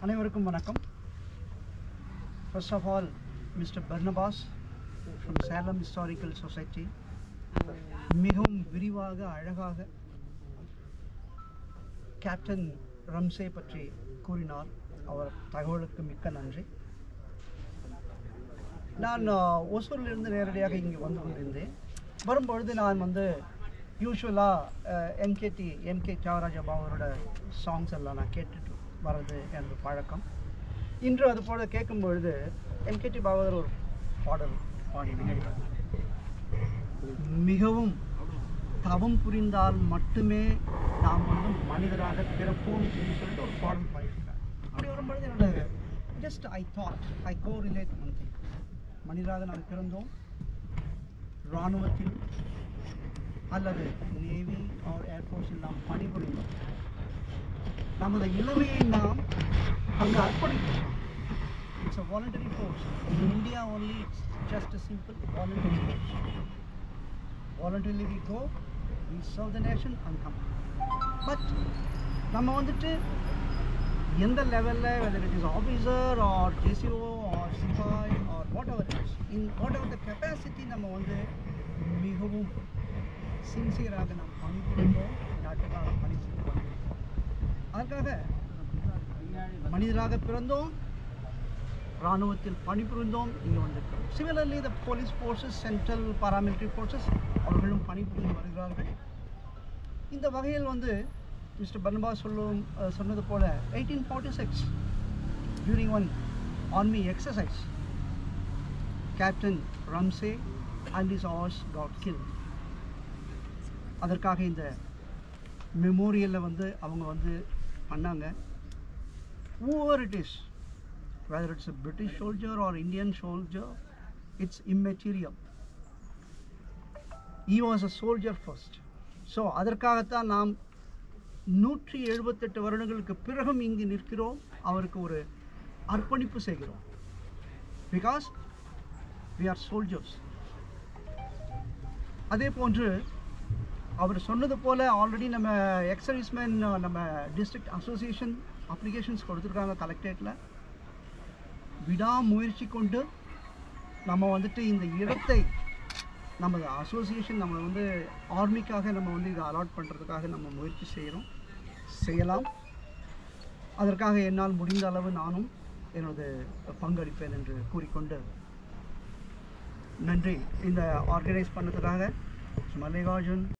அனைவருக்கும் வணக்கம். First of all, Mr. Barnabas from Salem Historical Society மிகவும் விரிவாக அழகாக கேப்டன் ரம்சே பற்றி கூறினார். அவர் தகவலுக்கு மிக்க நன்றி. நான் ஒசூரிலிருந்து நேரடியாக இங்கே வந்து கொண்டிருந்தேன். வரும்பொழுது நான் யூஸ்வலாக எம்கே தியாகராஜ பாவரோட சாங்ஸ் எல்லாம் நான் கேட்டுட்டு வர்றது எனது பழக்கம். இன்று அது போல கேட்கும் பொழுது எம்கேடி பாவதர் ஒரு பாடல் பாடினார். மிகவும் தவம் புரிந்தால் மட்டுமே நாம் மனிதராக பிறப்போம் என்று சொல்லிட்டு ஒரு பாடல் பாடியிருக்கார். அப்படி வரும்பொழுது என்னோட just I correlate one thing. மனிதராக நாம் பிறந்தோம், இராணுவத்தில் அல்லது நேவி ஆர் ஏர்ஃபோர்ஸில் நாம் பணிபுரிந்தோம். நமது இளமையை நாம் அங்கு அர்ப்பணித்தோம். It's a voluntary force. In India only it's just a simple voluntary force. Voluntarily we go, we serve the nation and come. But நம்ம எந்த லெவலில், whether it is officer or JCO or சிப்பாய் or whatever it is, in whatever the capacity நம்ம மிகவும் சின்சியராக நாம் பணிபுரிந்தோம், நாட்டுக்காக பணிபுரிந்தோம். அதற்காக மனிதராக பிறந்தோம், இராணுவத்தில் பணிபுரிந்தோம், இங்கே வந்திருக்கிறோம். Similarly the police forces, central paramilitary forces அவர்களும் பணிபுரிந்து வருகிறார்கள். இந்த வகையில் மிஸ்டர் பர்னபாஸ் சொன்னது போல 1846 during one army exercise captain Ramsay and his horse got killed. அதற்காக இந்த மெமோரியலில் அவங்க பண்ணாங்க. whoever it is, whether it's a British soldier or Indian soldier, it's immaterial. He was a soldier first. So அதற்காகத்தான் நாம் 178 வருடங்களுக்கு பிறகும் இங்கு நிற்கிறோம், அவருக்கு ஒரு அர்ப்பணிப்பு செய்கிறோம். Because we are soldiers. அதே போன்று அவர் சொன்னது போல் ஆல்ரெடி நம்ம எக்ஸர்வீஸ்மேன் நம்ம டிஸ்ட்ரிக்ட் அசோசியேஷன் அப்ளிகேஷன்ஸ் கொடுத்துருக்காங்க கலெக்டரேட்டில். விடாமுயற்சி கொண்டு நம்ம இந்த இடத்தை நமது அசோசியேஷன் நம்ம ஆர்மிக்காக நம்ம இதை அலாட் பண்ணுறதுக்காக நம்ம முயற்சி செய்யலாம். அதற்காக என்னால் முடிந்த அளவு நானும் எனது பங்களிப்பேன் என்று கூறிக்கொண்டு நன்றி. இந்த ஆர்கனைஸ் பண்ணதுக்காக மல்லிகார்ஜுன்